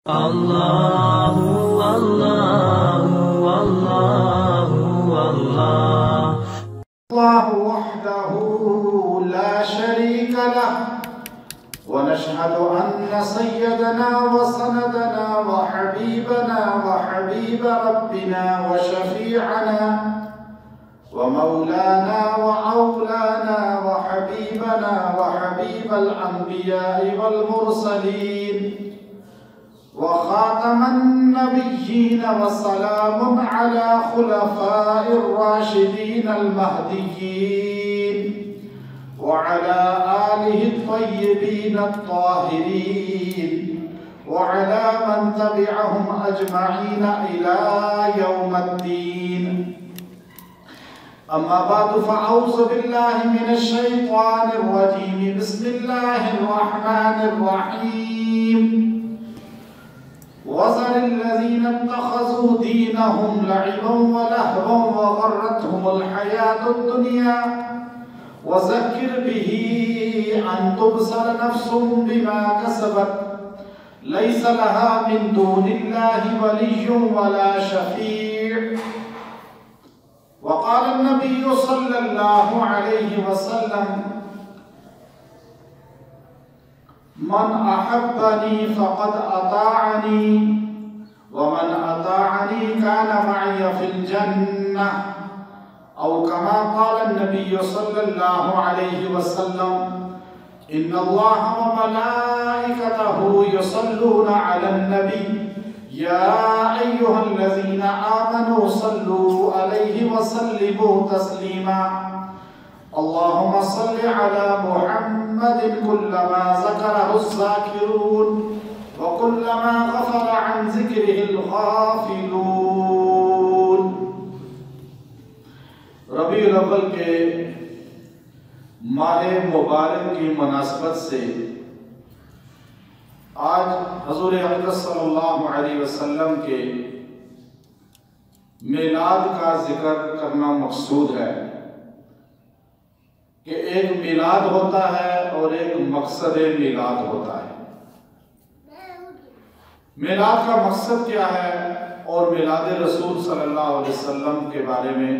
الله والله والله والله الله وحده لا شريك له ونشهد أن سيدنا وسندنا وحبيبنا وحبيب ربنا وشفيعنا ومولانا وأولانا وحبيبنا وحبيب الأنبياء والمرسلين وخاتم النبيين وسلام على خلفاء الراشدين المهديين وعلى آله الطيبين الطاهرين وعلى من تبعهم أجمعين إلى يوم الدين. أما بعد فأعوذ بالله من الشيطان الرجيم. بسم الله الرحمن الرحيم. وذر الذين اتخذوا دينهم لعبا ولهوا وغرتهم الحياة الدنيا وذكر به أن تبصر نفس بما كسبت ليس لها من دون الله ولي ولا شفيع. وقال النبي صلى الله عليه وسلم من أحبني فقد أطاعني ومن أطاعني كان معي في الجنة أو كما قال النبي صلى الله عليه وسلم إن الله وملائكته يصلون على النبي يا أيها الذين آمنوا صلوا عليه وسلموا تسليما. اللهم صل على محمد كلما ذكره الذاكرون وكلما غفل عن ذكره الغافلون. ربیع الاول کے ماہ مبارک کی مناسبت سے آج حضور اقدس صلی اللہ علیہ وسلم کے میلاد کا ذکر کرنا مقصود ہے کہ ایک میلاد ہوتا ہے اور ایک مقصد میلاد ہوتا ہے. میلاد کا مقصد کیا ہے اور میلاد رسول صلی اللہ علیہ وسلم کے بارے میں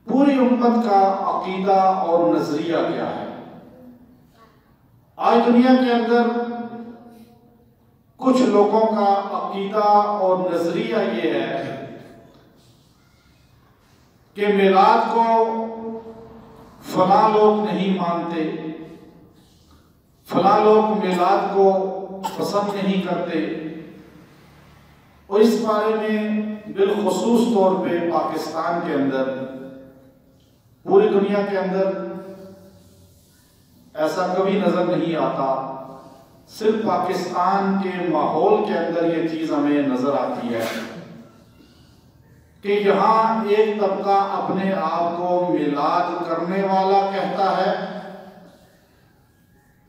پوری امت کا عقیدہ اور نظریہ کیا ہے؟ آج دنیا کے اندر کچھ لوگوں کا عقیدہ اور نظریہ یہ ہے کہ میلاد کو فلاں لوگ نہیں مانتے، فلاں لوگ میلاد کو پسند نہیں کرتے، اور اس بارے میں بالخصوص طور پہ پاکستان کے اندر، پوری دنیا کے اندر ایسا کبھی نظر نہیں آتا، صرف پاکستان کے ماحول کے اندر یہ چیز ہمیں نظر آتی ہے کہ یہاں ایک طبقہ اپنے آپ کو میلاد کرنے والا کہتا ہے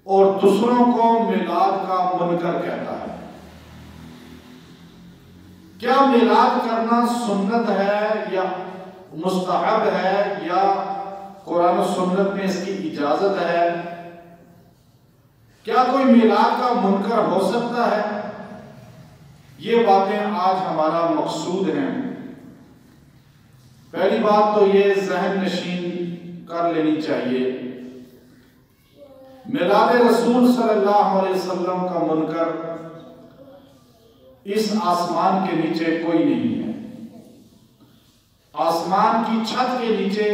اور دوسروں کو میلاد کا منکر کہتا ہے. کیا میلاد کرنا سنت ہے یا مستحب ہے یا قرآن و سنت میں اس کی اجازت ہے؟ کیا کوئی میلاد کا منکر ہو سکتا ہے؟ یہ باتیں آج ہمارا مقصود ہیں. پہلی بات تو یہ ذہن نشین کر لینی چاہیے، میلاد رسول صلی اللہ علیہ وسلم کا منکر اس آسمان کے نیچے کوئی نہیں ہے. آسمان کی چھت کے نیچے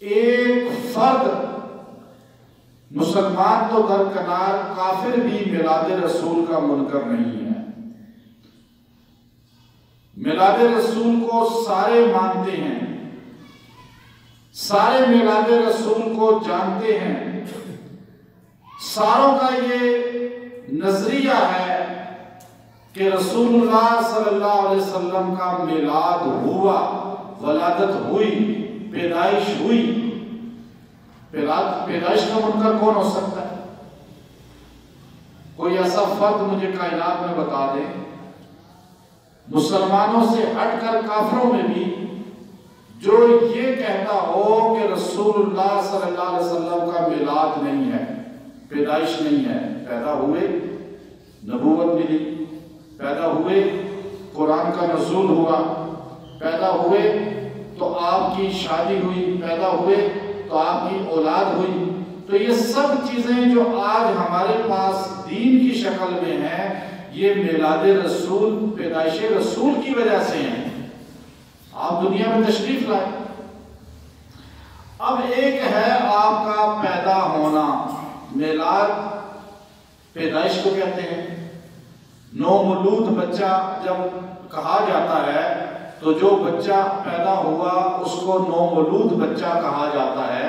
ایک فرد، مسلمان تو درکنار، کافر بھی میلاد رسول کا منکر نہیں ہے. میلاد رسول کو سارے مانتے ہیں، سارے میلاد رسول کو جانتے ہیں. ساروں کا یہ نظریہ ہے کہ رسول اللہ صلی اللہ علیہ وسلم کا میلاد ہوا، ولادت ہوئی، پیدائش ہوئی. پیدائش کا منکر کون ہو سکتا ہے؟ کوئی ایسا فرد مجھے کائنات میں بتا دے، مسلمانوں سے ہٹ کر کافروں میں بھی، جو یہ کہتا ہو کہ رسول اللہ صلی اللہ علیہ وسلم کا میلاد نہیں ہے، پیدائش نہیں ہے. پیدا ہوئے، ملی، پیدا ہوئے قرآن کا نزول ہوا، پیدا ہوئے تو آپ کی شادی ہوئی، پیدا ہوئے تو آپ کی اولاد ہوئی۔ تو یہ سب چیزیں جو آج ہمارے پاس دین کی شکل میں ہیں، یہ میلاد رسول، پیدائش رسول کی وجہ سے ہیں۔ آپ دنیا میں تشریف لائے، اب ایک ہے آپ کا پیدا ہونا، میلاد پیدائش کو کہتے ہیں۔ نومولود بچہ جب کہا جاتا ہے تو جو بچہ پیدا ہوا اس کو نومولود بچہ کہا جاتا ہے۔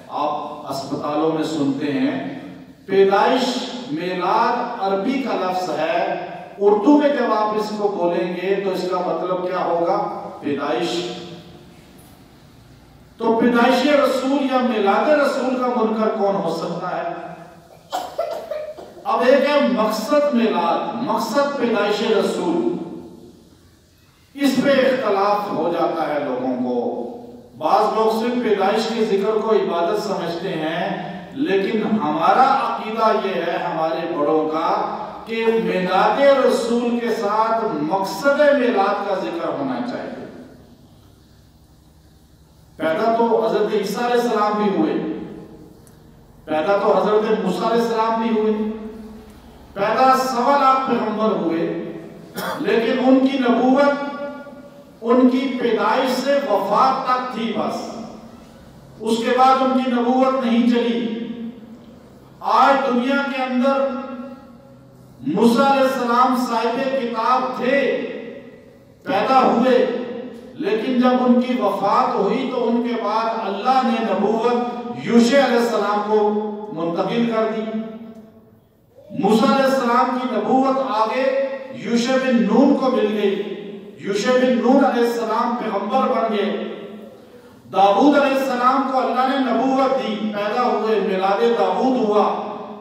آپ اسپتالوں میں سنتے ہیں پیدائش، میلاد عربی کا لفظ ہے، اردو میں جب آپ اس کو بولیں گے تو اس کا مطلب کیا ہوگا؟ پیدائش۔ تو پیدائش رسول یا میلاد رسول کا منکر کون ہو سکتا ہے؟ اب ایک ہے مقصد میلاد، مقصد پیدائش رسول، اس پہ اختلاف ہو جاتا ہے لوگوں کو۔ بعض لوگ صرف پیدائش کے ذکر کو عبادت سمجھتے ہیں، لیکن ہمارا عقیدہ یہ ہے ہمارے بڑوں کا کہ میلاد رسول کے ساتھ مقصد میلاد کا ذکر ہونا چاہیے۔ پیدا تو حضرت عیسیٰ علیہ السلام بھی ہوئے، پیدا تو حضرت موسیٰ علیہ السلام بھی ہوئے، پیدا 1.25 لاکھ پیغمبر ہوئے، لیکن ان کی نبوت ان کی پیدائش سے وفات تک تھی بس، اس کے بعد ان کی نبوت نہیں چلی۔ آج دنیا کے اندر موسیٰ علیہ السلام صاحب کتاب تھے، پیدا ہوئے، لیکن جب ان کی وفات ہوئی تو ان کے بعد اللہ نے نبوت یوشع علیہ السلام کو منتقل کر دی۔ موسیٰ علیہ السلام کی نبوت آگے یوشع بن نون کو مل گئی، یوشع بن نون علیہ السلام پیغمبر بن گئے۔ داؤد علیہ السلام کو اللہ نے نبوت دی، پیدا ہوئے، میلاد داؤد ہوا،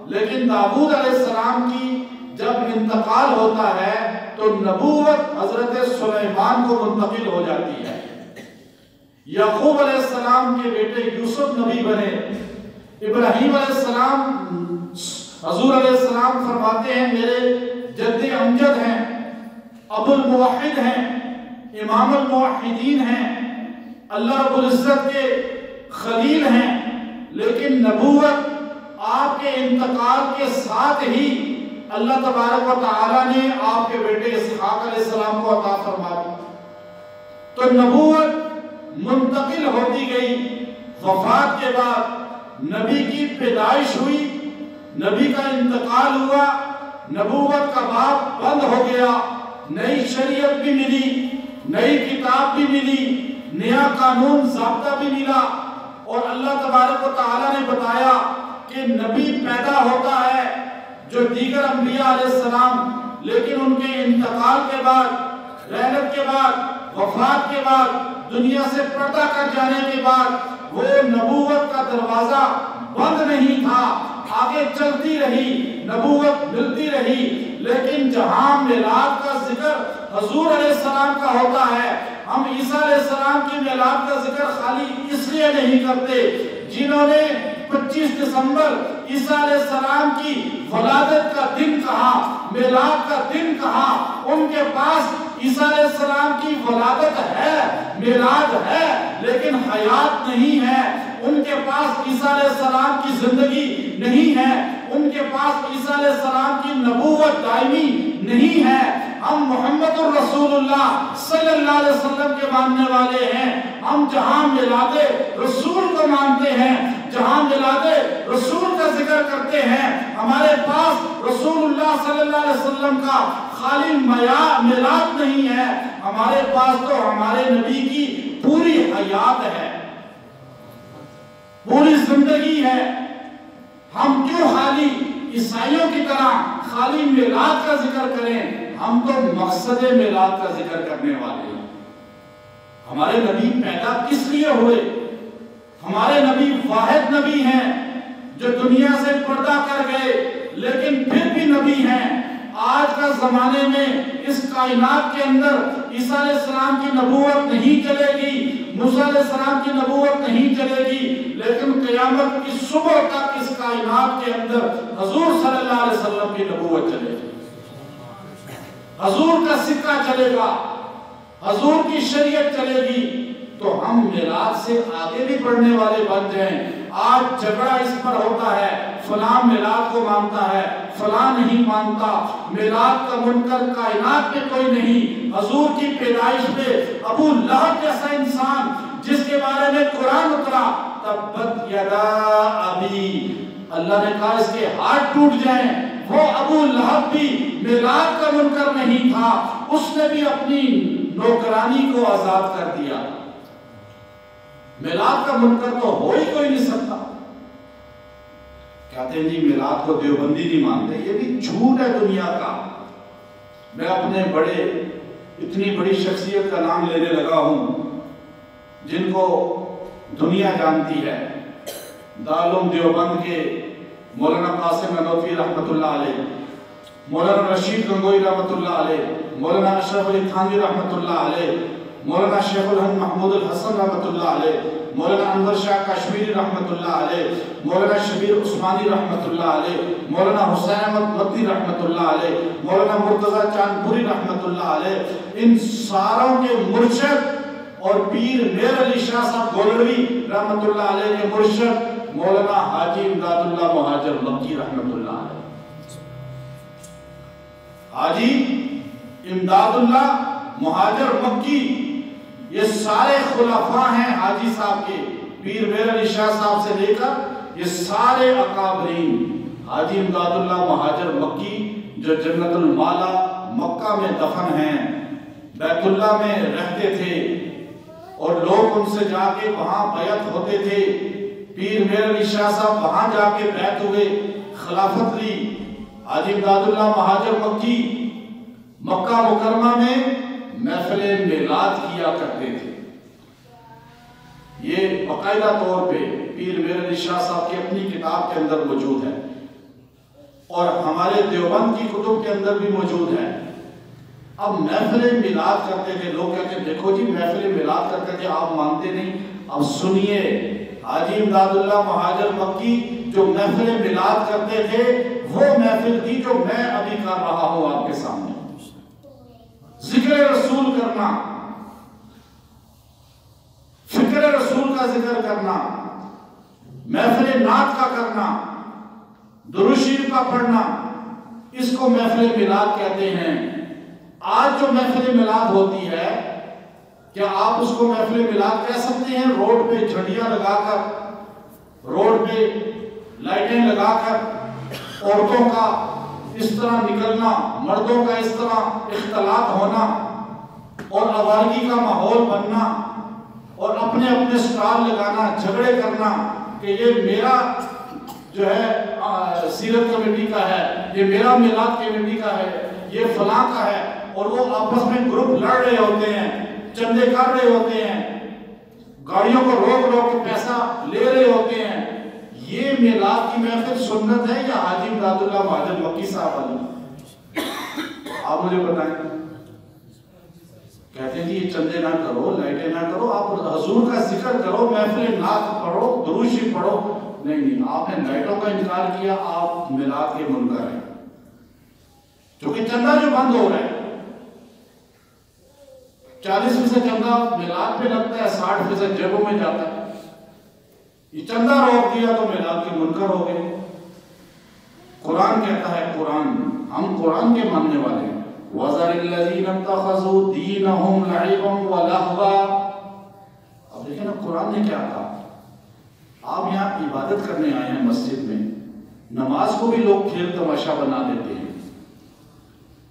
لیکن داؤد علیہ السلام کی جب انتقال ہوتا ہے تو نبوت حضرت سلیمان کو منتقل ہو جاتی ہے۔ یعقوب علیہ السلام کے بیٹے یوسف نبی بنے، ابراہیم علیہ السلام، حضور علیہ السلام فرماتے ہیں میرے جد امجد ہیں، ابو الموحد ہیں، امام الموحدین ہیں، اللہ رب العزت کے خلیل ہیں، لیکن نبوت آپ کے انتقال کے ساتھ ہی اللہ تبارک و تعالیٰ نے آپ کے بیٹے اسحاق علیہ السلام کو عطا فرما دی۔ تو نبوت منتقل ہوتی گئی، وفات کے بعد نبی کی پیدائش ہوئی، نبی کا انتقال ہوا، نبوت کا باب بند ہو گیا، نئی شریعت بھی ملی، نئی کتاب بھی ملی، نیا قانون ضابطہ بھی ملا، اور اللہ تبارک و تعالیٰ نے بتایا کہ نبی پیدا ہوتا ہے جو دیگر انبیاء علیہ السلام، لیکن ان کے انتقال کے بعد، رحلت کے بعد، وفات کے بعد، دنیا سے پردہ کر جانے کے بعد وہ نبوت کا دروازہ بند نہیں تھا، آگے چلتی رہی، نبوت ملتی رہی۔ لیکن جہاں میلاد کا ذکر حضور علیہ السلام کا ہوتا ہے، ہم عیسیٰ علیہ السلام کی میلاد کا ذکر خالی اس لیے نہیں کرتے، جنہوں نے 25 دسمبر عیسیٰ علیہ السلام کی ولادت کا دن کہا، میلاد کا دن کہا، ان کے پاس عیسیٰ علیہ السلام کی ولادت ہے، میلاد ہے، لیکن حیات نہیں ہے۔ ان کے پاس عیسیٰ علیہ السلام کی زندگی نہیں ہے، ان کے پاس عیسیٰ علیہ السلام کی نبوت دائمی نہیں ہے۔ ہم محمد الرسول اللہ صلی اللہ علیہ وسلم کے ماننے والے ہیں۔ ہم جہاں میلاد رسول کو مانتے ہیں، جہاں میلاد رسول کا ذکر کرتے ہیں، ہمارے پاس رسول اللہ صلی اللہ علیہ وسلم کا خالی میلاد نہیں ہے، ہمارے پاس تو ہمارے نبی کی پوری حیات ہے، پوری زندگی ہے۔ ہم کیوں خالی عیسائیوں کی طرح خالی میلاد کا ذکر کریں؟ ہم تو مقصد میلاد کا ذکر کرنے والے ہیں۔ ہمارے نبی پیدا کس لیے ہوئے؟ ہمارے نبی واحد نبی ہیں جو دنیا سے پردہ کر گئے، لیکن پھر بھی نبی ہیں۔ آج کا زمانے میں اس کائنات کے اندر عیسیٰ علیہ السلام کی نبوت نہیں چلے گی، موسیٰ علیہ السلام کی نبوت نہیں چلے گی، لیکن قیامت کی صبح تک اس کائنات کے اندر حضور صلی اللہ علیہ وسلم کی نبوت چلے گی۔ حضور کا سکہ چلے گا، حضور کی شریعت چلے گی، تو ہم میلاد سے آگے بھی بڑھنے والے بن جائیں۔ آج جھگڑا اس پر ہوتا ہے، فلاں میلاد کو مانتا ہے، فلاں نہیں مانتا۔ میلاد کا منکر کائنات میں کوئی نہیں۔ حضور کی پیدائش پہ ابو لہب جیسا انسان جس کے بارے میں قرآن اترا، تبت یدا ابی، اللہ نے کہا اس کے ہاتھ ٹوٹ جائیں، وہ ابو لہب بھی میلاد کا منکر نہیں تھا، اس نے بھی اپنی نوکرانی کو آزاد کر دیا۔ میلاد کا منکر تو ہو ہی کوئی نہیں سکتا۔ کہتے ہیں جی میلاد کو دیوبندی نہیں مانتے، یہ بھی جھوٹ ہے دنیا کا۔ میں اپنے اتنی بڑی شخصیت کا نام لینے لگا ہوں جن کو دنیا جانتی ہے، دارالعلوم دیوبند کے مولانا قاسم نانوتوی رحمۃ اللہ علیہ، مولانا رشید گنگوئی رحمۃ اللہ علیہ، مولانا اشرف علی تھانوی رحمۃ اللہ علیہ، مولانا شیخ الہند محمود الحسن رحمۃ اللہ علیہ، مولانا انور شاہ کشمیری رحمۃ اللہ علیہ، مولانا شبیر عثمانی رحمۃ اللہ علیہ، مولانا حسین احمد مدنی رحمۃ اللہ علیہ، مولانا مرتضیٰ چاندپوری رحمۃ اللہ علیہ، ان ساروں کے مرشد اور پیر میر علی شاہ صاحب گولڑوی رحمۃ اللہ علیہ کے مرشد مولانا حاجی امداد اللہ مہاجر مکی رحمۃ اللہ علیہ۔ حاجی امداد اللہ مہاجر مکی، یہ سارے خلفاء ہیں حاجی صاحب کے، پیر میر علی شاہ صاحب سے لے کر یہ سارے اکابرین۔ حاجی امداد اللہ مہاجر مکی جو جنت المالا مکہ میں دفن ہیں، بیت اللہ میں رہتے تھے اور لوگ ان سے جا کے وہاں بیعت ہوتے تھے۔ پیر میر علی شاہ صاحب وہاں جا کے بیعت ہوئے، خلافت لی۔ حاجی امداد اللہ مہاجر مکی مکہ مکرمہ میں محفل میلاد کیا کرتے تھے۔ یہ باقاعدہ طور پہ پیر میر علی شاہ صاحب کی اپنی کتاب کے اندر موجود ہے اور ہمارے دیوبند کی کتب کے اندر بھی موجود ہے۔ اب محفل میلاد کرتے تھے، لوگ کہتے ہیں دیکھو جی محفل میلاد کرتے تھے، آپ مانتے نہیں۔ اب سنیے، حاجی امداد اللہ مہاجر مکی جو محفل میلاد کرتے تھے وہ محفل تھی جو میں ابھی کر رہا ہوں آپ کے سامنے۔ ذکر رسول کرنا، فکر رسول کا ذکر کرنا، محفل نعت کا کرنا، درود شریف کا پڑھنا، اس کو محفل میلاد کہتے ہیں۔ آج جو محفل میلاد ہوتی ہے، کیا آپ اس کو محفل میلاد کہہ سکتے ہیں؟ روڈ پہ جھنڈیاں لگا کر، روڈ پہ لائٹیں لگا کر عورتوں کا اس طرح نکلنا، مردوں کا اس طرح اختلاط ہونا اور آوارگی کا ماحول بننا اور اپنے اپنے سٹال لگانا، جھگڑے کرنا کہ یہ میرا جو ہے سیرت کمیٹی کا ہے، یہ میرا میلاد کمیٹی کا ہے، یہ فلاں کا ہے، اور وہ آپس میں گروپ لڑ رہے ہوتے ہیں، چندے کر رہے ہوتے ہیں، گاڑیوں کو روک روک کے پیسہ لے رہے ہوتے ہیں۔ یہ میلاد کی محفل سنت ہے یا حاجی امداد اللہ مہاجر مکی صاحب والی؟ آپ مجھے بتائیں۔ کہتے ہیں جی یہ چندے نہ کرو، لائٹیں نہ کرو، آپ حضور کا ذکر کرو، محفل نعت پڑھو، درود شریف پڑھو۔ نہیں، آپ نے لائٹوں کا انکار کیا، آپ میلاد کے منکر ہیں۔ کیونکہ چندہ جو بند ہو رہا ہے، 40% چندہ میلاد پہ لگتا ہے، 60% جیبوں میں جاتا ہے۔ یہ چندہ روک دیا تو میلاد کے منکر ہو گئے۔ قرآن کہتا ہے، ہم قرآن کے ماننے والے ہیں، وَذَرِ الَّذِينَ اتَّخَذُوا دِينَهُمْ لَعِبًا وَلَهْوًا۔ اب دیکھیں نا قرآن نے کیا کہا۔ آپ یہاں عبادت کرنے آئے ہیں مسجد میں، نماز کو بھی لوگ کھیل تماشا بنا دیتے ہیں،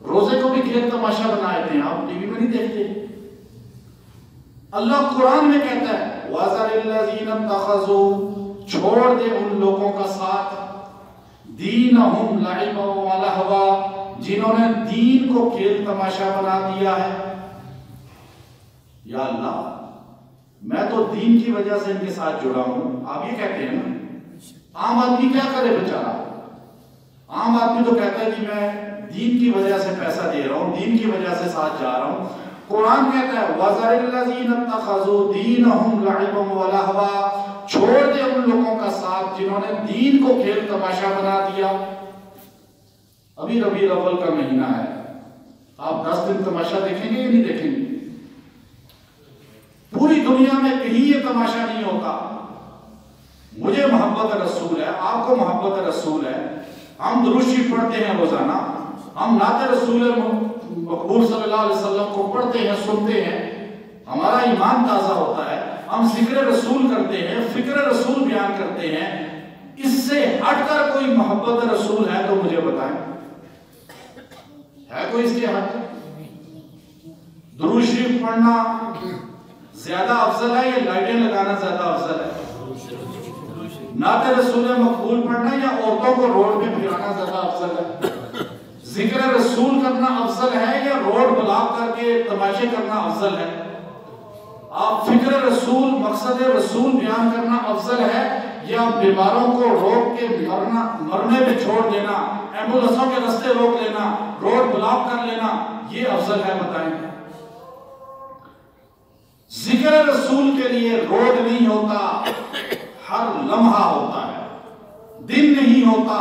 روزے کو بھی کھیل تماشا بنا دیتے ہیں، آپ ٹی وی میں نہیں دیکھتے۔ اللہ قرآن میں کہتا ہے وَذَرِ الَّذِينَ اتَّخَذُوا، چھوڑ دے ان لوگوں کا ساتھ، دِينَهُمْ لَعِبًا وَلَهْوًا، جنہوں نے دین کو کھیل تماشا بنا دیا ہے۔ یا اللہ، میں تو دین کی وجہ سے ان کے ساتھ جڑا ہوں، آپ یہ کہتے ہیں نا۔ عام آدمی کیا کرے بیچارہ؟ عام آدمی تو کہتا ہے کہ میں دین کی وجہ سے پیسہ دے رہا ہوں، دین کی وجہ سے ساتھ جا رہا ہوں۔ قرآن کہتا ہے وَذَرِ الَّذِينَ اتَّخَذُوا دِينَهُمْ لَعِبًا وَلَهْوًا، چھوڑ دے ان لوگوں کا ساتھ جنہوں نے دین کو کھیل تماشا بنا دیا۔ ابھی ربیع الاول کا مہینہ ہے، آپ 10 دن تماشا دیکھیں گے یا نہیں دیکھیں گے؟ پوری دنیا میں کہیں یہ تماشا نہیں ہوتا. مجھے محبت رسول ہے، آپ کو محبت رسول ہے، ہم درود شریف پڑھتے ہیں روزانہ، ہم نعت رسول مقبول صلی اللہ علیہ وسلم کو پڑھتے ہیں، سنتے ہیں، ہمارا ایمان تازہ ہوتا ہے، ہم ذکر رسول کرتے ہیں، فکر رسول بیان کرتے ہیں. اس سے ہٹ کر کوئی محبت رسول ہے تو مجھے بتائیں، ہے کوئی اس کے ہٹ؟ درود شریف پڑھنا زیادہ افضل ہے یا لائٹیں لگانا زیادہ افضل ہے؟ نعت رسول مقبول پڑھنا یا عورتوں کو روڈ پہ پھرانا زیادہ افضل ہے؟ ذکر رسول کرنا افضل ہے یا روڈ بلاک کر کے تماشے کرنا افضل ہے؟ آپ فکر رسول، مقصد رسول بیان کرنا افضل ہے یا بیماروں کو روک کے مرنے پہ چھوڑ دینا، ایمبولینسوں کے رستے روک لینا، روڈ بلاک کر لینا، یہ افضل ہے؟ بتائیں. ذکر رسول کے لیے روڈ نہیں ہوتا، ہر لمحہ ہوتا ہے. دن نہیں ہوتا،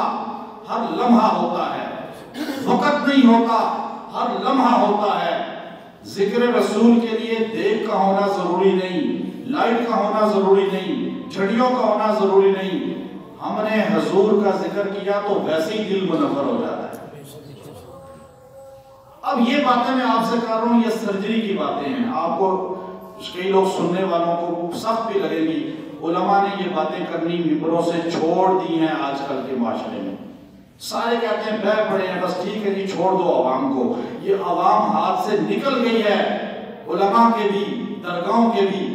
ہر لمحہ ہوتا ہے. وقت نہیں ہوتا، ہر لمحہ ہوتا ہے. ذکر رسول کے لیے دیگ کا ہونا ضروری نہیں، لائٹ کا ہونا ضروری نہیں، چھڑیوں کا ہونا ضروری نہیں. ہم نے حضور کا ذکر کیا تو ویسے ہی دل منور ہو جاتا ہے. اب یہ باتیں میں آپ سے کر رہا ہوں، یہ سرجری کی باتیں ہیں. آپ کو کئی لوگ سننے والوں کو سخت بھی لگے گی. علماء نے یہ باتیں کرنی ممبروں سے چھوڑ دی ہیں. آج کل کے معاشرے میں سارے کہتے ہیں بہ پڑے ہیں، بس ٹھیک ہے جی چھوڑ دو عوام کو. یہ عوام ہاتھ سے نکل گئی ہے. علماء کے بھی، درگاہوں کے بھی.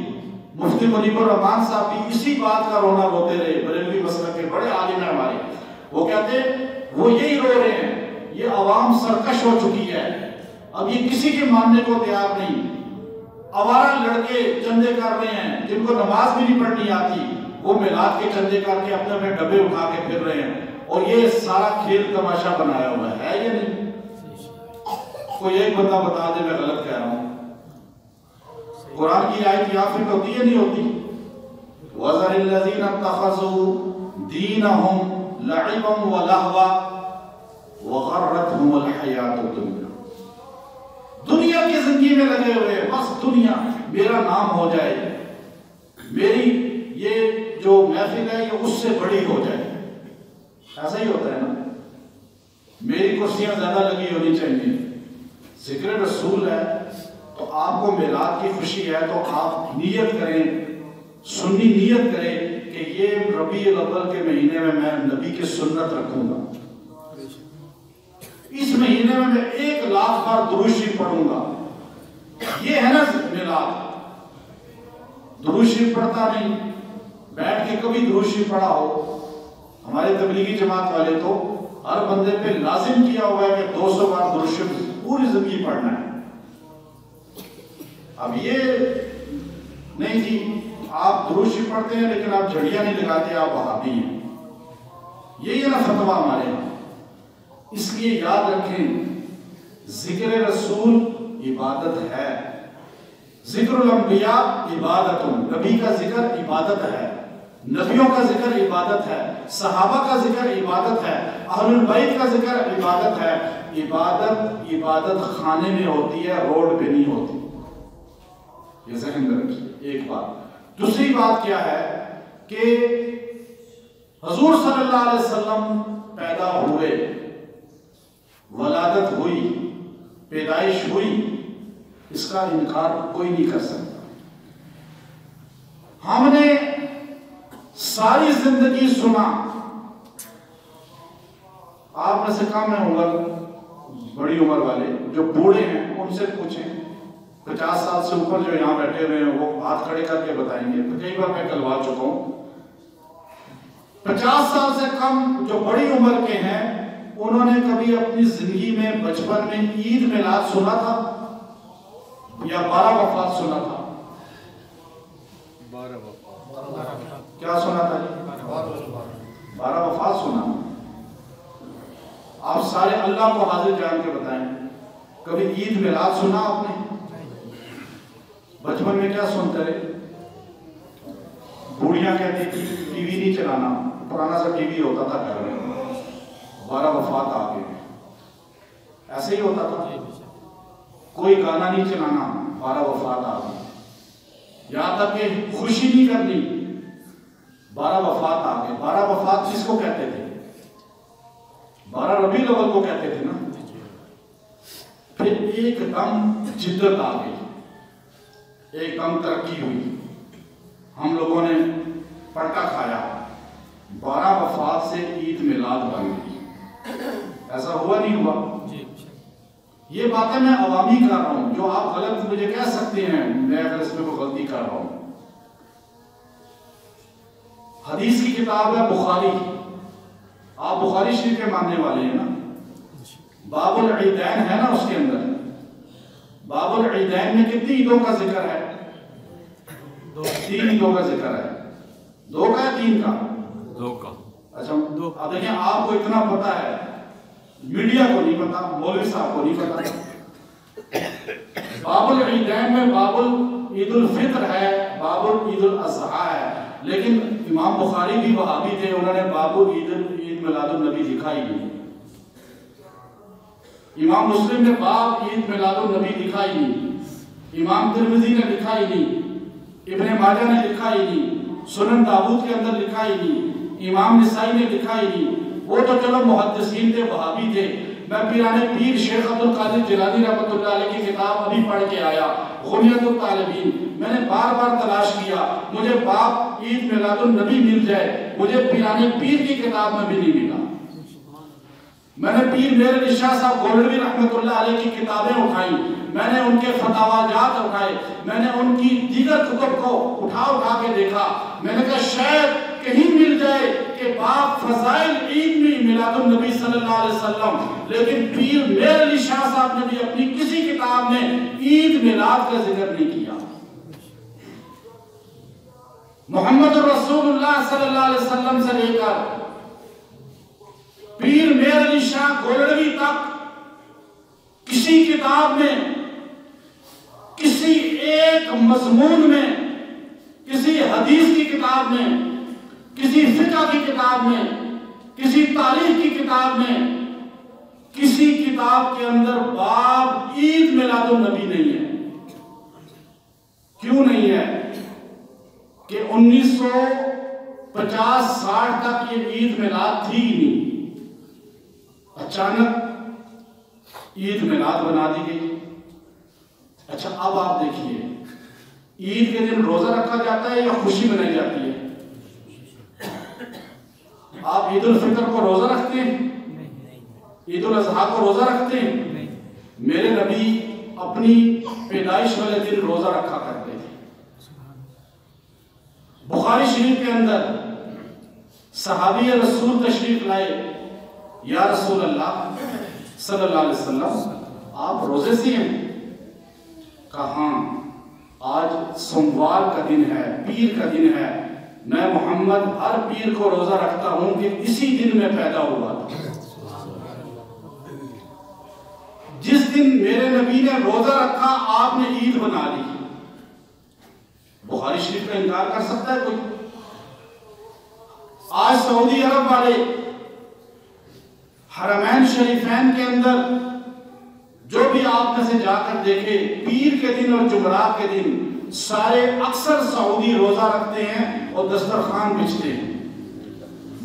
مفتی منیب الرحمان صاحب بھی اسی بات کا رونا روتے رہے. بریلوی مسلک کے بڑے عالم ہیں ہمارے، وہ کہتے ہیں وہ یہی رو رہے ہیں، یہ عوام سرکش ہو چکی ہے، اب یہ کسی کے ماننے کو تیار نہیں. آوارہ لڑکے چندے کر رہے ہیں، جن کو نماز بھی نہیں پڑھنی آتی، وہ میلاد کے چندے کر کے اپنے اپنے ڈبے اٹھا کے پھر رہے ہیں. اور یہ سارا کھیل تماشا بنایا ہوا ہے یا نہیں؟ کوئی ایک بندہ بتا دے میں غلط کہہ رہا ہوں. قرآن کی آیت یہاں فکر ہوتی ہے نہیں ہوتی؟ وَذَرِ الَّذِينَ اتَّخَذُوا دِينَهُمْ لَعِبًا وَلَهْوًا وَغَرَّتْهُمُ الْحَيَاةُ الدُّنْيَا. دنیا کی زندگی میں لگے ہوئے، بس دنیا میرا نام ہو جائے، میری یہ جو محفل ہے یہ اس سے بڑی ہو جائے. ایسا ہی ہوتا ہے نا، میری کرسیاں زیادہ لگی ہونی چاہیے. ذکر رسول ہے تو آپ کو میلاد کی خوشی ہے تو آپ نیت کریں، سنی نیت کریں کہ یہ ربیع الاول کے مہینے میں نبی کی سنت رکھوں گا. اس مہینے میں 1,00,000 بار درود شریف پڑھوں گا. یہ ہے نا میلاد. درود شریف پڑھتا نہیں، بیٹھ کے کبھی درود شریف پڑھا ہو؟ ہمارے تبلیغی جماعت والے تو ہر بندے پہ لازم کیا ہوا ہے کہ 200 بار درود شریف پوری زندگی پڑھنا ہے. اب یہ نہیں جی، آپ درود شریف پڑھتے ہیں لیکن آپ جھڑیاں نہیں لگاتے، آپ وہابی ہیں. یہی ہے نا فتویٰ ہمارے یہاں. اس لیے یاد رکھیں، ذکر رسول عبادت ہے. ذکر الانبیاء عبادت، نبی کا ذکر عبادت ہے، نبیوں کا ذکر عبادت ہے، صحابہ کا ذکر عبادت ہے، اہل البیت کا ذکر عبادت ہے. عبادت خانے میں ہوتی ہے، روڈ پہ نہیں ہوتی. یہ ذہن میں رکھیے. ایک بات. دوسری بات کیا ہے کہ حضور صلی اللہ علیہ وسلم پیدا ہوئے، ولادت ہوئی، پیدائش ہوئی، اس کا انکار کوئی نہیں کر سکتا. ہم نے ساری زندگی سنا. آپ میں سے کم ہے عمر، بڑی عمر والے جو بوڑھے ہیں ان سے پوچھیں، 50 سال سے اوپر جو یہاں بیٹھے ہوئے ہیں وہ ہاتھ کھڑے کر کے بتائیں گے. کئی بار میں کلوا چکا ہوں. 50 سال سے کم جو بڑی عمر کے ہیں، انہوں نے کبھی اپنی زندگی میں بچپن میں عید میلاد سنا تھا یا 12 وفات سنا تھا؟ 12 کیا سنا تھا جی؟ 12 وفات سنا. آپ سارے اللہ کو حاضر جان کے بتائیں، کبھی عید میلاد سنا آپ نے؟ بچپن میں کیا سنتے رہے؟ بوڑھیاں کہتی تھی ٹی وی نہیں چلانا، پرانا سا ٹی وی ہوتا تھا گھر میں. 12 وفات آ گئے، ایسے ہی ہوتا تھا. کوئی گانا نہیں چلانا، 12 وفات آ گئی، یہاں تک کہ خوشی نہیں کرنی، 12 وفات آ گئے۔ 12 وفات کس کو کہتے تھے؟ 12 ربیع الاول کو کہتے تھے نا۔ پھر ایک دم جدت آ گئی، ایک دم ترقی ہوئی، ہم لوگوں نے پٹا کھایا، 12 وفات سے عید میلاد بن گئی۔ ایسا ہوا نہیں ہوا؟ یہ باتیں میں عوامی کر رہا ہوں، جو آپ غلط مجھے کہہ سکتے ہیں میں اگر اس میں کوئی غلطی کر رہا ہوں۔ حدیث کی کتاب ہے بخاری، آپ بخاری شریف کے ماننے والے ہیں نا؟ باب العیدین ہے نا اس کے اندر؟ باب العیدین میں کتنی عیدوں کا ذکر ہے؟ 3 عیدوں کا ذکر ہے۔ 2 کا یا 3 کا؟ 2 کا۔ اچھا اب دیکھیں، آپ کو اتنا پتا ہے، میڈیا کو نہیں پتا، مولوی صاحب کو نہیں پتا۔ باب العیدین میں باب عید الفطر ہے، باب عید الاضحیٰ ہے، لیکن امام بخاری بھی وہابی تھے، انہوں نے باب عید میلاد النبی لکھا ہی نہیں۔ امام مسلم نے باب عید میلاد النبی لکھا ہی نہیں، امام ترمذی نے لکھا ہی نہیں، ابن ماجہ نے لکھا ہی نہیں، سنن داؤد کے اندر لکھا ہی نہیں، امام نسائی نے لکھا ہی نہیں۔ وہ تو چلو محدثین تھے، وہابی تھے۔ میں پیرانے پیر شیخ عبد القادر جیلانی رحمۃ اللہ علیہ کی کتاب ابھی پڑھ کے آیا، غنیۃ الطالبین، میں نے بار بار تلاش کیا، مجھے باب عید میلاد النبی مل جائے، مجھے پیرانے پیر کی کتاب میں بھی نہیں ملا۔ میں نے پیر میر علی شاہ صاحب گولڈوی رحمۃ اللہ علیہ کی کتابیں اٹھائیں، میں نے ان کے فتاوی جات اٹھائے، میں نے ان کی دیگر کتب کو اٹھا کے دیکھا، میں نے کہا شاید کہیں مل جائے کہ باب فضائل عید میں میلاد النبی صلی اللہ علیہ وسلم، لیکن پیر میر علی شاہ صاحب نے بھی اپنی کسی کتاب میں عید میلاد کا ذکر نہیں کیا۔ محمد رسول اللہ صلی اللہ علیہ وسلم سے لے کر پیر میر علی شاہ گولڈوی تک کسی کتاب میں، کسی ایک مضمون میں، کسی حدیث کی کتاب میں، کسی فقہ کی کتاب میں، کسی تاریخ کی کتاب میں، کسی کتاب کے اندر باب عید میلاد النبی نہیں ہے۔ کیوں نہیں ہے؟ کہ 1950-60 تک یہ عید میلاد تھی ہی نہیں، اچانک عید میلاد بنا دی گئی۔ اچھا اب آپ دیکھیے، عید کے دن روزہ رکھا جاتا ہے یا خوشی منائی جاتی ہے؟ آپ عید الفطر کو روزہ رکھتے ہیں؟ عید الاضحیٰ کو روزہ رکھتے ہیں؟ میرے نبی اپنی پیدائش والے دن روزہ رکھا کرتے تھے۔ بخاری شریف کے اندر صحابی رسول تشریف لائے، یا رسول اللہ صلی اللہ علیہ وسلم آپ روزے سے ہیں؟ کہا ہاں، آج سوموار کا دن ہے، پیر کا دن ہے، میں محمد ہر پیر کو روزہ رکھتا ہوں کہ اسی دن میں پیدا ہوا تھا۔ جس دن میرے نبی نے روزہ رکھا آپ نے عید بنا لی۔ بخاری شریف کا انکار کر سکتا ہے کوئی؟ آج سعودی عرب والے حرمین شریفین کے اندر جو بھی آپ میں سے جا کر دیکھے، پیر کے دن اور جمعرات کے دن سارے اکثر سعودی روزہ رکھتے ہیں اور دسترخوان بچھتے ہیں۔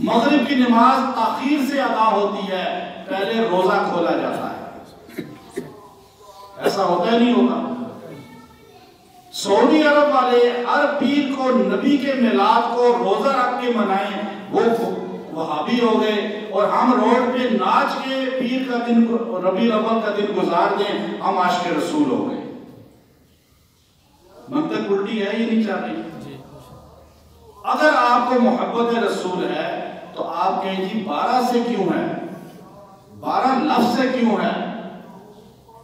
مغرب کی نماز تاخیر سے ادا ہوتی ہے، پہلے روزہ کھولا جاتا ہے۔ ایسا ہوتا ہے نہیں ہوتا؟ سعودی عرب والے ہر پیر کو نبی کے میلاد کو روزہ رکھ کے منائیں، وہ وہابی ہو گئے، اور ہم روڈ پہ ناچ کے پیر کا دن، ربیع الاول کا دن گزار دیں، ہم عاشق رسول ہو گئے۔ منطق الٹی ہے، یہ نہیں چاہ رہی۔ اگر آپ کو محبت رسول ہے تو آپ کہیں جی 12 سے کیوں ہے، 12 لفظ سے کیوں ہے؟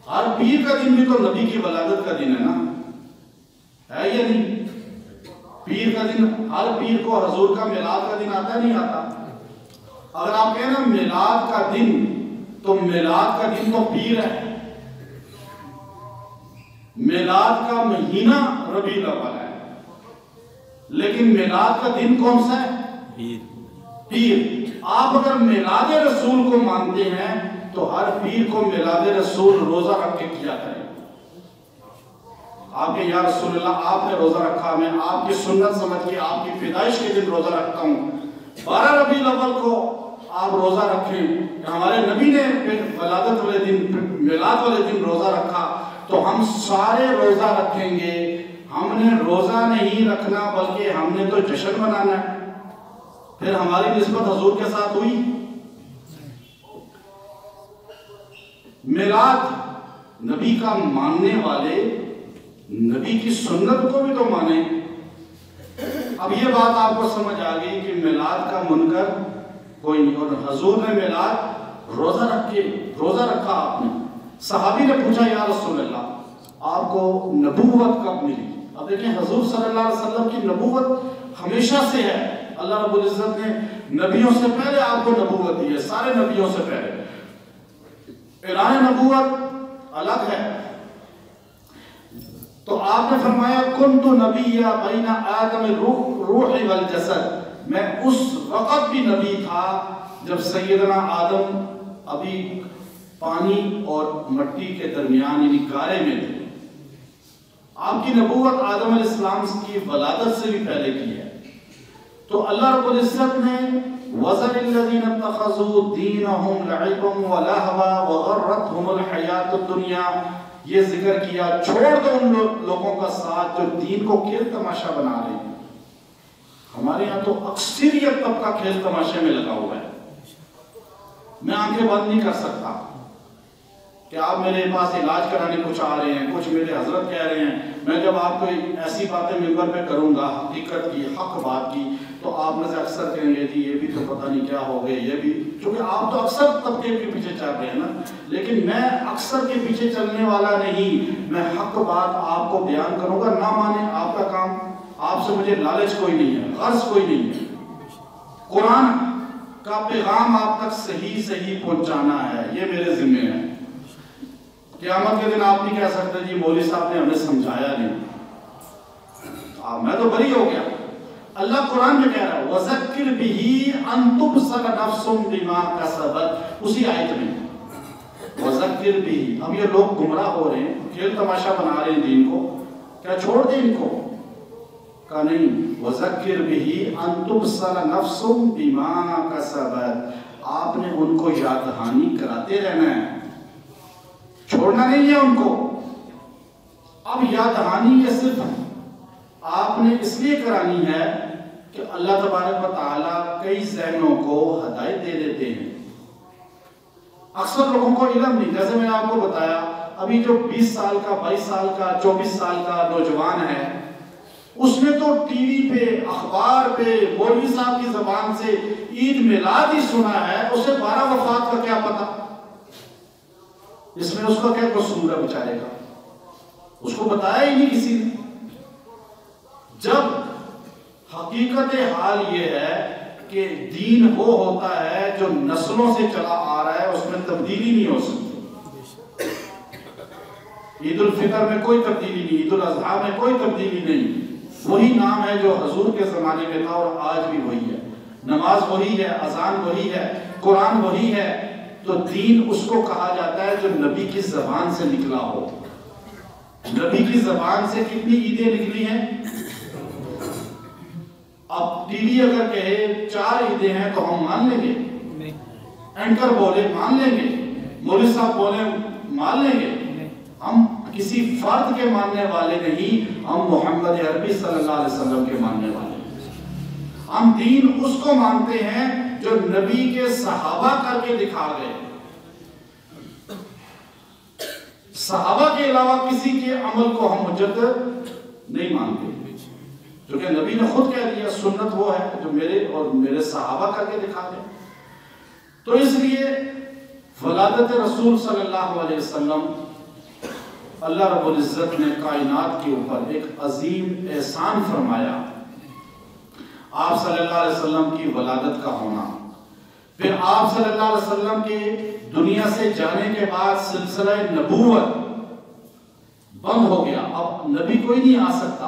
ہر پیر کا دن بھی تو نبی کی ولادت کا دن ہے نا، ہے یا نہیں؟ پیر کا دن، ہر پیر کو حضور کا میلاد کا دن آتا ہے نہیں آتا؟ اگر آپ کہیں نا میلاد کا دن، تو میلاد کا دن تو پیر ہے، میلاد کا مہینہ ربیع الاول ہے، لیکن میلاد کا دن کون سا ہے؟ پیر۔ آپ اگر میلاد رسول کو مانتے ہیں تو ہر پیر کو میلاد رسول روزہ رکھ کے کیا کریں۔ آپ کے یا رسول اللہ آپ نے روزہ رکھا، میں آپ کی سنت سمجھ کے آپ کی پیدائش کے دن روزہ رکھتا ہوں، 12 ربیع الاول کو آپ روزہ رکھیں، ہمارے نبی نے ولادت والے دن، میلاد والے دن روزہ رکھا، تو ہم سارے روزہ رکھیں گے۔ ہم نے روزہ نہیں رکھنا بلکہ ہم نے تو جشن منانا ہے، پھر ہماری نسبت حضور کے ساتھ ہوئی۔ میلاد نبی کا ماننے والے نبی کی سنت کو بھی تو مانیں۔ اب یہ بات آپ کو سمجھ آ گئی کہ میلاد کا منکر کوئی نہیں، اور حضور نے میلاد روزہ رکھا آپ نے۔ صحابی نے پوچھا یا رسول اللہ آپ کو نبوت کب ملی؟ اب دیکھیں حضور صلی اللہ علیہ وسلم کی نبوت ہمیشہ سے ہے، اللہ رب العزت نے نبیوں سے پہلے آپ کو نبوت دی ہے، سارے نبیوں سے پہلے۔ اعلان نبوت الگ ہے، تو آپ نے فرمایا کنت نبی بین آدم روح والجسد، میں اس وقت بھی نبی تھا جب سیدنا آدم ابھی پانی اور مٹی کے درمیان یعنی گارے میں تھے۔ آپ کی نبوت آدم علیہ السلام کی ولادت سے بھی پہلے کی ہے۔ تو اللہ رب العزت نے وَذَرِ الَّذِينَ اتَّخَذُوا دِينَهُمْ لَعِبًا وَلَهْوًا وَغَرَّتْهُمُ الْحَيَاةُ الدُّنْيَا، یہ ذکر کیا چھوڑ دو ان لوگوں کا ساتھ جو دین کو کھیل تماشا بنا رہے ہیں۔ ہمارے ہاں تو اکثریت طبقہ کھیل تماشے میں لگا ہوا ہے۔ میں آنکھیں بند نہیں کر سکتا کہ آپ میرے پاس علاج کرانے کچھ آ رہے ہیں، کچھ میرے حضرت کہہ رہے ہیں، میں جب آپ کو ایسی باتیں ممبر پہ کروں گا حقیقت کی، حق بات کی، تو آپ میں سے اکثر کہیں گے جی یہ بھی تو پتہ نہیں کیا ہو گئے، یہ بھی، چونکہ آپ تو اکثر طبقے کے پیچھے چل رہے ہیں نا، لیکن میں اکثر کے پیچھے چلنے والا نہیں، میں حق بات آپ کو بیان کروں گا، نہ مانے آپ کا کام، آپ سے مجھے لالچ کوئی نہیں ہے، غرض کوئی نہیں ہے۔ قرآن کا پیغام آپ تک صحیح پہنچانا ہے، یہ میرے ذمہ ہے۔ قیامت کے دن آپ نہیں کہہ سکتے جی مولوی صاحب نے ہمیں سمجھایا نہیں، میں تو بری ہو گیا۔ اللہ قرآن میں کہہ رہا ہے وَذَكِّرْ بِهِ أَن تُبْصَرَ نَفْسٌ بِمَا كَسَبَتْ، اسی آیت میں وَذَكِّرْ بِهِ۔ اب یہ لوگ گمراہ ہو رہے ہیں، کھیل تماشا بنا رہے ہیں دین کو، کیا چھوڑ دیں ان کو؟ کہا نہیں، وَذَكِّرْ بِهِ أَن تُبْصَرَ نَفْسٌ بِمَا كَسَبَتْ، آپ نے ان کو یاد دہانی کراتے رہنا ہے، چھوڑنا نہیں ہے ان کو۔ اب یاد دہانی یہ صرف آپ نے اس لیے کرانی ہے کہ اللہ تبارک و تعالیٰ کئی ذہنوں کو ہدایت دے دیتے ہیں۔ اکثر لوگوں کو علم نہیں، جیسے میں نے آپ کو بتایا ابھی جو 20 سال کا 22 سال کا 24 سال کا نوجوان ہے، اس نے تو ٹی وی پہ اخبار پہ مولوی صاحب کی زبان سے عید میلاد ہی سنا ہے، اسے 12 وفات کا کیا پتا، اس میں اس کا کیا قصور ہے بیچارے کا، اس کو بتایا ہی نہیں کسی نے۔ جب حقیقت حال یہ ہے کہ دین وہ ہوتا ہے جو نسلوں سے چلا آ رہا ہے، اس میں تبدیلی نہیں ہو سکتی۔ عید الفطر میں کوئی تبدیلی نہیں، عید الاضحیٰ میں کوئی تبدیلی نہیں، وہی نام ہے جو حضور کے زمانے میں تھا اور آج بھی وہی ہے، نماز وہی ہے، اذان وہی ہے، قرآن وہی ہے۔ تو دین اس کو کہا جاتا ہے جو نبی کی زبان سے نکلا ہو۔ نبی کی زبان سے کتنی عیدیں نکلی ہیں؟ اب ٹی وی اگر کہے 4 عیدیں ہیں تو ہم مان لیں گے، اینکر بولے مان لیں گے، مولوی صاحب بولے مان لیں گے، ہم کسی فرد کے ماننے والے نہیں، ہم محمد عربی صلی اللہ علیہ وسلم کے ماننے والے ہیں۔ ہم دین اس کو مانتے ہیں جو نبی کے صحابہ کر کے دکھا گئے، صحابہ کے علاوہ کسی کے عمل کو ہم حجت نہیں مانتے، جو کہ نبی نے خود کہہ دیا سنت وہ ہے جو میرے اور میرے صحابہ کر کے دکھا گئے۔ تو اس لیے ولادت رسول صلی اللہ علیہ وسلم، اللہ رب العزت نے کائنات کے اوپر ایک عظیم احسان فرمایا، آپ صلی اللہ علیہ وسلم کی ولادت کا ہونا، پھر آپ صلی اللہ علیہ وسلم کے دنیا سے جانے کے بعد سلسلہ نبوت بند ہو گیا، اب نبی کوئی نہیں آ سکتا،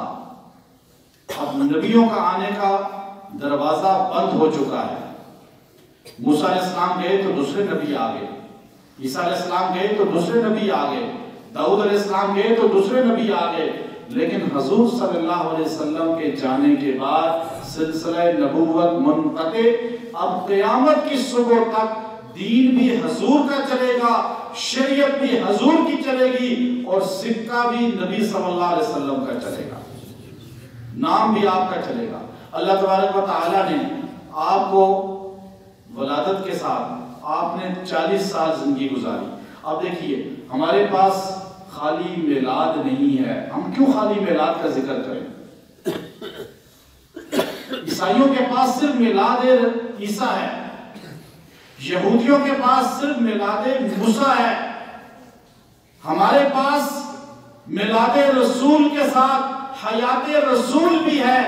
اب نبیوں کا آنے کا دروازہ بند ہو چکا ہے۔ موسیٰ علیہ السلام گئے تو دوسرے نبی آ گئے، عیسیٰ علیہ السلام گئے تو دوسرے نبی آ گئے، داؤد علیہ السلام گئے تو دوسرے نبی آ گئے، لیکن حضور صلی اللہ علیہ وسلم کے جانے کے بعد سلسلہ نبوت منقطع، اب قیامت کی صبح تک دین بھی حضور کا چلے گا، شریعت بھی حضور کی چلے گی، اور سکہ بھی نبی صلی اللہ علیہ وسلم کا چلے گا، نام بھی آپ کا چلے گا۔ اللہ تبارک و تعالیٰ نے آپ کو ولادت کے ساتھ آپ نے 40 سال زندگی گزاری۔ اب دیکھیے ہمارے پاس خالی میلاد نہیں ہے، ہم کیوں خالی میلاد کا ذکر کریں؟ عیسائیوں کے پاس صرف میلاد عیسیٰ ہے، یہودیوں کے پاس صرف میلاد موسیٰ ہے، ہمارے پاس میلاد رسول کے ساتھ حیات رسول بھی ہے۔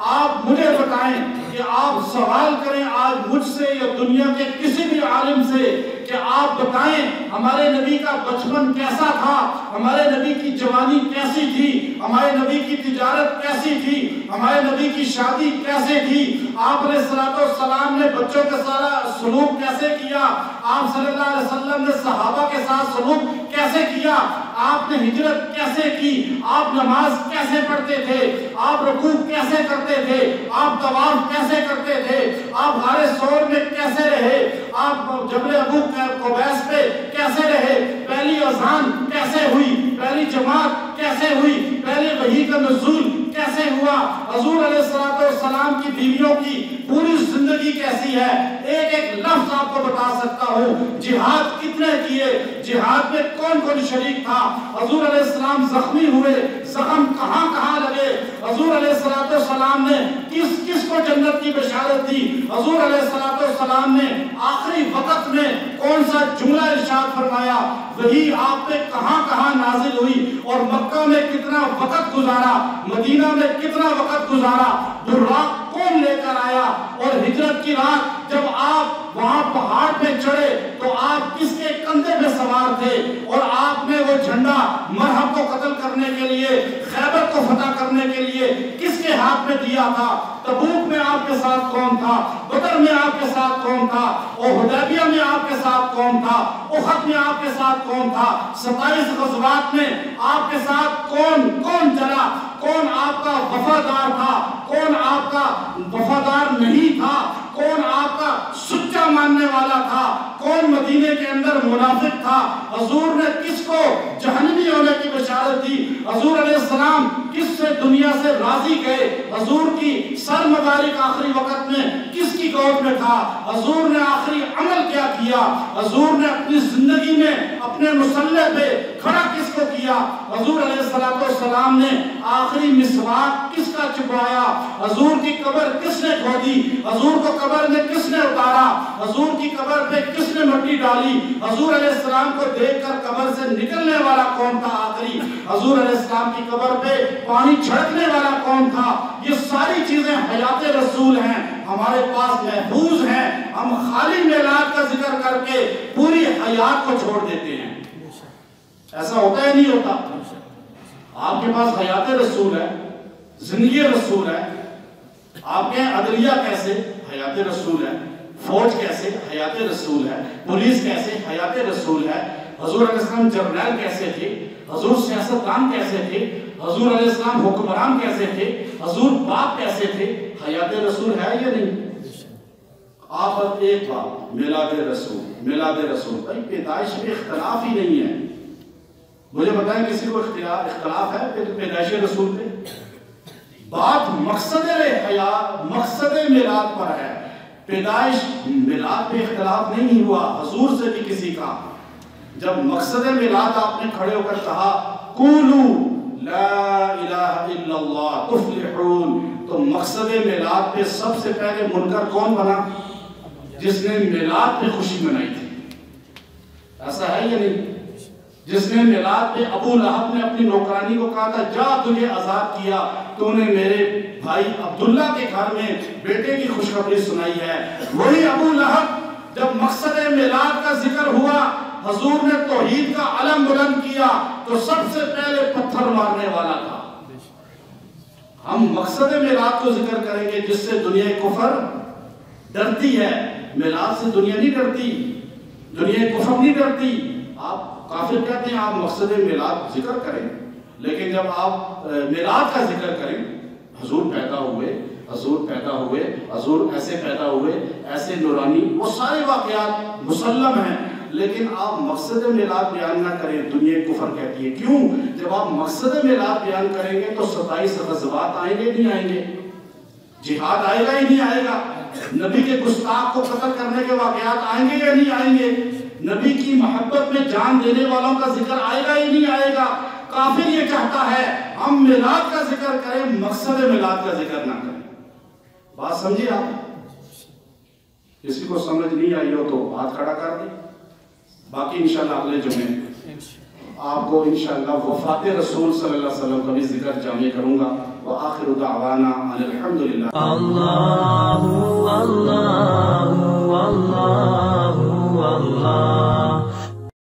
آپ مجھے بتائیں کہ آپ سوال کریں آج مجھ سے یا دنیا کے کسی بھی عالم سے کہ آپ بتائیں ہمارے نبی کا بچپن کیسا تھا، ہمارے نبی کی جوانی کیسی تھی، ہمارے نبی کی تجارت کیسی تھی، ہمارے نبی کی شادی کیسے تھی، آپ علیہ السلام نے بچوں کے ساتھ سلوک کیسے کیا، آپ صلی اللہ علیہ وسلم نے صحابہ کے ساتھ سلوک کیسے کیا، آپ نے ہجرت کیسے کی، آپ نماز کیسے پڑھتے تھے، آپ رکوع کیسے کرتے تھے، آپ طواف کیسے کرتے تھے، آپ غار ثور میں کیسے رہے، آپ جبل ابو قبیس پہ کیسے رہے، پہلی اذان کیسے ہوئی، پہلی جماعت کیسے ہوئی، پہلے وحی کا نزول کیسے ہوا، حضور علیہ السلام کی بیویوں کی پوری زندگی کیسی ہے، ایک ایک لفظ آپ کو بتا سکتا ہوں۔ جہاد کتنے کیے، جہاد میں کون کون شریک تھا، حضور علیہ السلام زخمی ہوئے، زخم کہاں کہاں لگے، حضور علیہ السلام نے کس کس کو جنت کی بشارت دی، حضور علیہ السلام نے آخری وقت میں کون سا جملہ ارشاد فرمایا، وہی آپ پہ کہاں کہاں نازل ہوئی، اور مکہ میں کتنا وقت گزارا، مدینہ میں کتنا وقت گزارا، براق کون لے کر آیا، اور ہجرت کی رات جب آپ وہاں پہاڑ پہ چڑھے تو آپ کس کے کندھے پہ سوار تھے، اور آپ نے وہ جھنڈا مرہب کو قتل کرنے کے لیے، خیبر کو فتح کرنے کے لیے کس کے ہاتھ میں دیا تھا، تبوک میں آپ کے ساتھ کون تھا، بدر میں آپ کے ساتھ کون تھا، اور حدیبیہ میں آپ کے ساتھ کون تھا، احد میں آپ کے ساتھ کون تھا، 27 غزوات میں آپ کے ساتھ کون کون چلا، کون آپ کا وفادار تھا، کون آپ کا وفادار نہیں تھا، کون آپ کا سچا ماننے والا تھا، کون مدینے کے اندر منافق تھا، حضور نے کس کو جہنمی ہونے کی بشارت دی، حضور علیہ السلام کس سے دنیا سے راضی گئے، حضور کی سر مبارک آخری وقت میں کس کی گود میں تھا، حضور نے آخری عمل کیا کیا، حضور نے اپنی زندگی میں اپنے مصلی پہ کھڑا کس کو کیا، حضور علیہ السلام نے آخری مسواک کس کا چبایا، حضور کی قبر کس نے کھودی، حضور کو قبر میں کس نے اتارا، حضور کی قبر پہ کس نے مٹی ڈالی، حضور علیہ السلام کو دیکھ کر قبر سے نکلنے والا کون تھا آخری، حضور علیہ السلام کی قبر پہ پانی چھڑکنے والا کون تھا، یہ ساری چیزیں حیات رسول ہیں، ہمارے پاس محفوظ ہیں، ہم خالی میلاد کا ذکر کر کے پوری حیات کو چھوڑ دیتے ہیں۔ ایسا ہوتا ہے نہیں ہوتا؟ آپ کے پاس حیات رسول ہے، زندگی رسول ہے، آپ کے عدلیہ کیسے حیات رسول ہے، فوج کیسے حیات رسول ہے، پولیس کیسے حیات رسول ہے، حضور علیہ السلام جرنیل کیسے تھے، حضور سیاستدان کیسے تھے، حضور علیہ السلام حکمران کیسے تھے، حضور باپ کیسے تھے، حیات رسول ہے یا نہیں؟ آپ ایک بات، میلاد رسول، میلاد رسول، بھائی پیدائش میں اختلاف ہی نہیں ہے، مجھے بتائیں کسی کو اختلاف ہے پیدائش رسول پہ؟ بات مقصد حیات، مقصد میلاد پر ہے، پیدائش میلاد پہ اختلاف نہیں ہوا حضور سے بھی کسی کا۔ جب مقصد میلاد آپ نے کھڑے ہو کر کہا قولوا لا الہ الا اللہ تفلحون، تو مقصد میلاد پہ سب سے پہلے منکر کون بنا؟ جس نے میلاد پہ خوشی منائی تھی، ایسا ہے یا نہیں؟ جس نے میلاد پہ ابو لہب نے اپنی نوکرانی کو کہا تھا جا تجھے آزاد کیا، تو نے میرے بھائی عبداللہ کے گھر میں بیٹے کی خوشخبری سنائی ہے، وہی ابو لہب جب مقصد میلاد کا ذکر ہوا، حضور نے توحید کا علم بلند کیا تو سب سے پہلے پتھر مارنے والا تھا۔ ہم مقصد میلاد کو ذکر کریں گے جس سے دنیا کفر ڈرتی ہے، میلاد سے دنیا نہیں ڈرتی، دنیا کفر نہیں ڈرتی۔ آپ کافر کہتے ہیں آپ مقصد میلاد ذکر کریں، لیکن جب آپ میلاد کا ذکر کریں، حضور پیدا ہوئے، حضور ایسے پیدا ہوئے، ایسے نورانی، وہ سارے واقعات مسلم ہیں، لیکن آپ مقصد میلاد بیان نہ کریں، دنیا کفر کہتی ہے۔ کیوں؟ جب آپ مقصد میلاد بیان کریں گے تو 27 غزوات آئیں گے نہیں آئیں گے؟ جہاد آئے گا ہی نہیں آئے گا؟ نبی کے گستاخ کو قتل کرنے کے واقعات آئیں گے یا نہیں آئیں گے؟ نبی کی محبت میں جان دینے والوں کا ذکر آئے گا ہی نہیں آئے گا؟ کافر یہ کہتا ہے ہم میلاد کا ذکر کریں، مقصد میلاد کا ذکر نہ کریں۔ بات سمجھے آپ؟ کسی کو سمجھ نہیں آئی ہو تو ہاتھ کھڑا کر دیں، باقی انشاءاللہ اگلے جمعے آپ کو انشاءاللہ وفات رسول صلی اللہ علیہ وسلم کا بھی ذکر جامع کروں گا۔ وآخر دعوانا ان الحمدللہ۔ اللہ اللہ اللہ